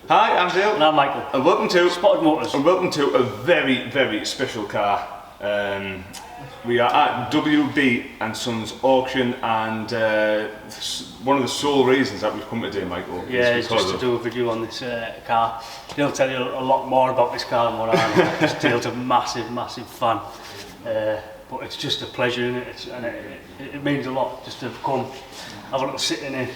Hi, I'm Dale. And I'm Michael. And welcome to Spottedmotors. And welcome to a very, very special car. We are at WB and Sons auction, and one of the sole reasons that we've come today, Michael, is just to do a video on this car. Dale'll tell you a lot more about this car than what I am. Because Dale's a massive, massive fan. But it's just a pleasure, isn't it? And it means a lot just to come, have a little sit in it.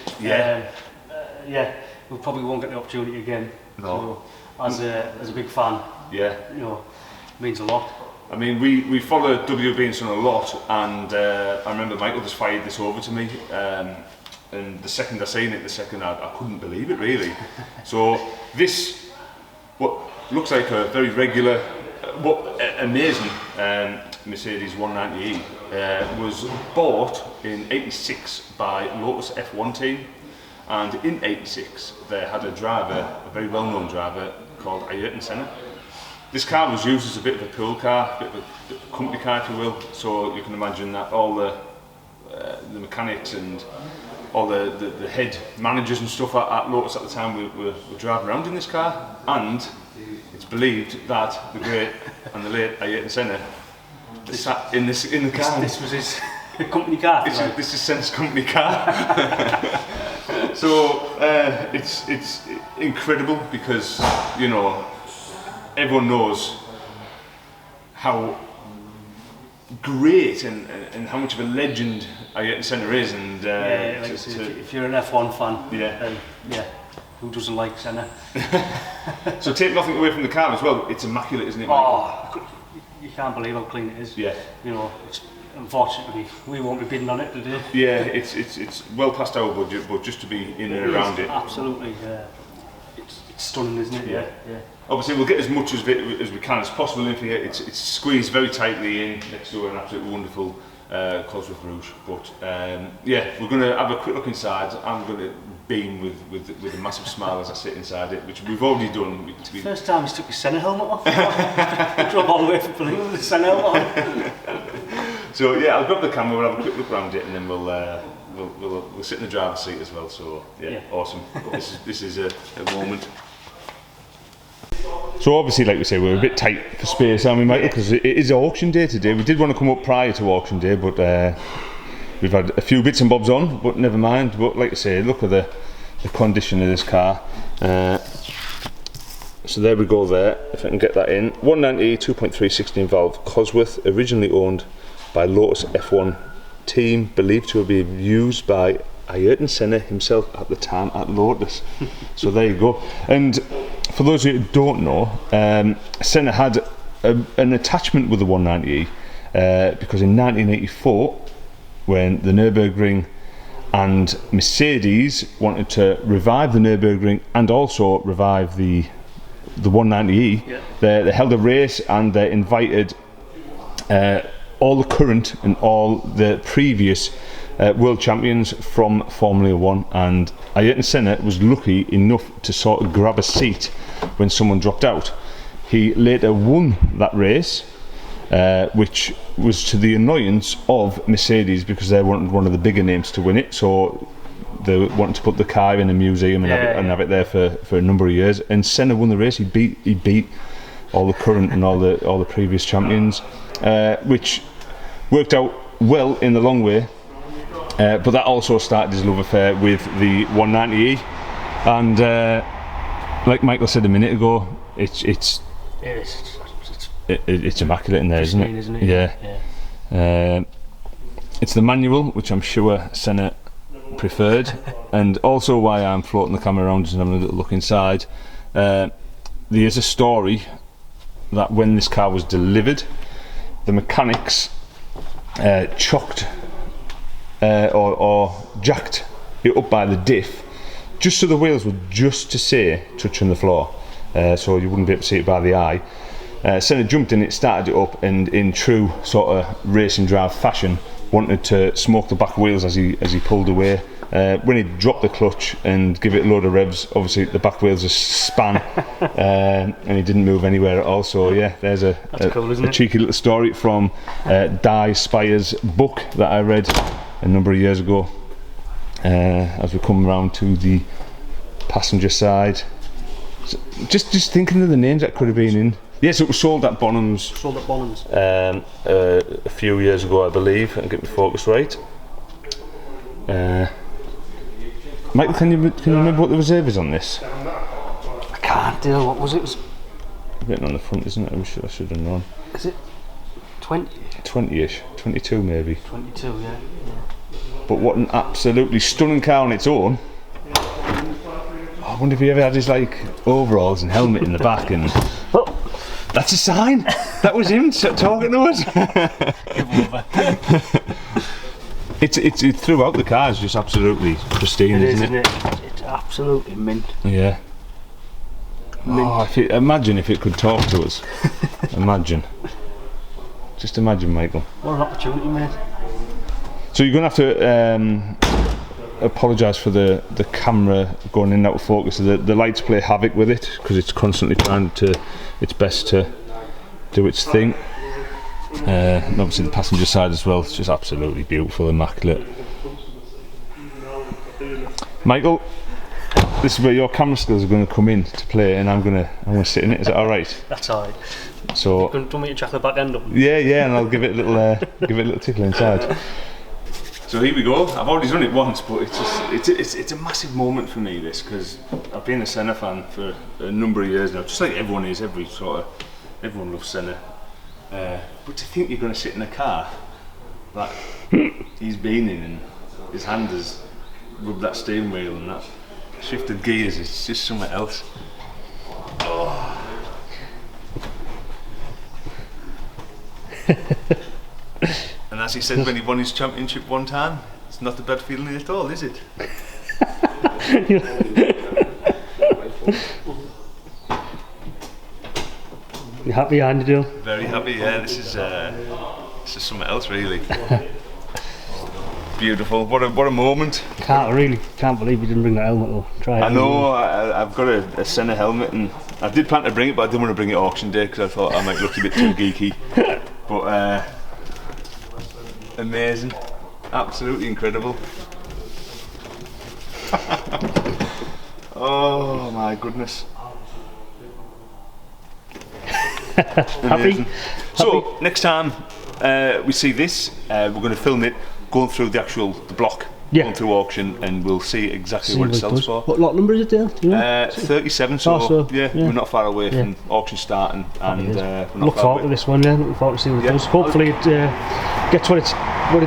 We probably won't get the opportunity again. No. So, as a big fan, yeah, you know, it means a lot. I mean, we follow WB and Son a lot, and I remember Michael just fired this over to me, and the second I seen it, I couldn't believe it really. So this, what looks like a very regular, amazing Mercedes 190e, was bought in '86 by Lotus F1 Team, and in '86 they had a driver, a very well-known driver called Ayrton Senna. This car was used as a bit of a pool car, a bit of a company car, if you will. So you can imagine that all the mechanics and all the head managers and stuff at Lotus at the time were driving around in this car. And it's believed that the great and the late Ayrton Senna sat in the car. This was his company car. This is Senna's company car. So it's incredible because, you know, everyone knows how great and how much of a legend Ayrton Senna is, and if you're an F1 fan, then who doesn't like Senna? So take nothing away from the car as well, it's immaculate, isn't it, Mike? Oh, you can't believe how clean it is. Yeah. You know, unfortunately we won't be bidding on it today. Yeah, it's well past our budget, but just to be in and around it. Absolutely, it's stunning, isn't it? Yeah. Obviously we'll get as much as we can as possible in here. It's squeezed very tightly in next to an absolutely wonderful Cosworth Rouge. But we're going to have a quick look inside. I'm going to beam with a massive smile as I sit inside it, which we've already done. First time he's took his Senna helmet off. He drove all the way from Berlin with his Senna helmet on. So yeah, I'll grab the camera, we'll have a quick look around it, and then we'll sit in the driver's seat as well. So yeah. Awesome. This is a moment. So obviously, like we say, we're a bit tight for space, aren't we, Michael? Because it is auction day today. We did want to come up prior to auction day, but we've had a few bits and bobs on, but never mind. But like I say, look at the condition of this car. So there we go there, if I can get that in. 190 2.3 16 valve Cosworth, originally owned by Lotus F1 Team, believed to be used by Ayrton Senna himself at the time at Lotus. So there you go. And for those who don't know, Senna had an attachment with the 190e because in 1984, when the Nürburgring and Mercedes wanted to revive the Nürburgring and also revive the 190e, they held a race and they invited all the current and all the previous world champions from Formula 1, and Ayrton Senna was lucky enough to sort of grab a seat when someone dropped out. He later won that race, which was to the annoyance of Mercedes because they wanted one of the bigger names to win it, so they wanted to put the car in a museum and have it there for a number of years. And Senna won the race. He beat all the current and all the previous champions, which worked out well in the long way. But that also started his love affair with the 190e, and like Michael said a minute ago, it's immaculate in there, isn't it? Yeah. It's the manual, which I'm sure Senna preferred, and also why I'm floating the camera around and having a little look inside. There is a story that when this car was delivered, the mechanics chocked or jacked it up by the diff, just so the wheels were just to say touching the floor, so you wouldn't be able to see it by the eye. Senna jumped in it, started it up, and in true sort of racing drive fashion wanted to smoke the back wheels as he pulled away. When he dropped the clutch and give it a load of revs, obviously the back wheels just span, and he didn't move anywhere at all. So yeah, there's a cheeky little story from Di Spire's book that I read a number of years ago. As we come around to the passenger side, Just thinking of the names that could have been in. Yes, it was sold at Bonham's. Sold at Bonham's. A few years ago, I believe. And get my focus right. Michael, can you remember what the reserve is on this? I can't do. What was it? Written on the front, isn't it? I should have known. Is it 20? 20ish, 22 maybe. 22, yeah. But what an absolutely stunning car on its own. I wonder if he ever had his like overalls and helmet in the back and. Oh. That's a sign. That was him talking to us. Give over. It's throughout the car is just absolutely pristine, isn't it? It's absolutely mint. Yeah. Mint. Oh, imagine if it could talk to us. Imagine. Just imagine, Michael. What an opportunity, mate. So you're going to have to apologise for the camera going in and out of focus. The lights play havoc with it because it's constantly trying its best to do its thing. And obviously the passenger side as well. It's just absolutely beautiful, immaculate. Michael, this is where your camera skills are going to come in to play, and I'm going to sit in it. Is that all right? That's all right. So. Do you want me to jack the back end up? Yeah, and I'll give it a little tickle inside. So here we go. I've already done it once, but it's a massive moment for me, this, because I've been a Senna fan for a number of years now, just like everyone is. Everyone loves Senna. But to think you're going to sit in a car that he's been in and his hand has rubbed that steering wheel and that shifted gears, it's just something else. Oh. And as he said when he won his championship one time, it's not a bad feeling at all, is it? You happy, Andy? Very happy, yeah. This is something else, really. Beautiful. What a moment. Can't believe you didn't bring that helmet though. Try it. I know. I've got a Senna helmet, and I did plan to bring it, but I didn't want to bring it auction day because I thought I might look a bit too geeky. But amazing, absolutely incredible. Oh my goodness. Happy? So next time we see this, we're going to film it going through the block, going through auction, and we'll see exactly what it sells for. What lot number is it there? Do you know? 37, so yeah, we're not far away from auction starting, and we're not look forward to this one, looking forward to see what it does. Hopefully it gets what it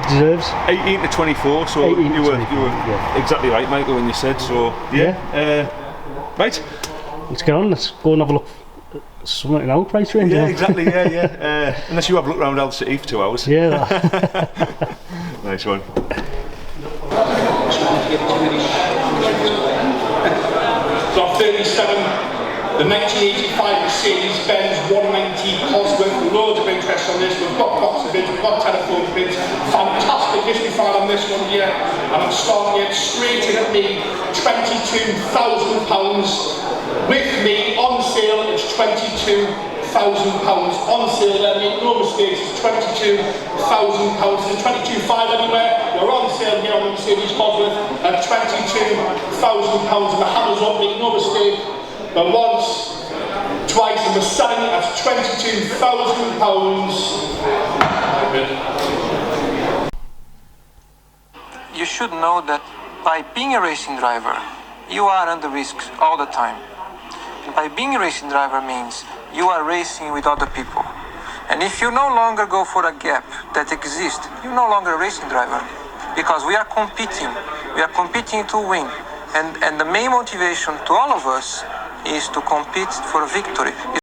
deserves. 18 to 24, so you were exactly right, Michael, when you said so. Right, let's get on, let's go and have a look at something in our price range. Yeah, exactly, unless you have a look around Old City for 2 hours. Nice one. Lot 37, the 1985 Mercedes Benz 190e Cosworth. Loads of interest on this. We've got box of bids, we've got telephone bids. Fantastic history file on this one here. And I'm starting it straight in at me. £22,000. With me on sale, it's £22,000 on sale there, make no mistakes, it's £22,000. There's 22.5 anywhere. We're on sale here on the Mercedes Cosworth at £22,000. And the hammer's up, make no mistake. But once, twice, and we're selling it at £22,000. You should know that by being a racing driver, you are under risks all the time. And by being a racing driver means you are racing with other people. And if you no longer go for a gap that exists, you're no longer a racing driver. Because we are competing to win. And the main motivation to all of us is to compete for a victory.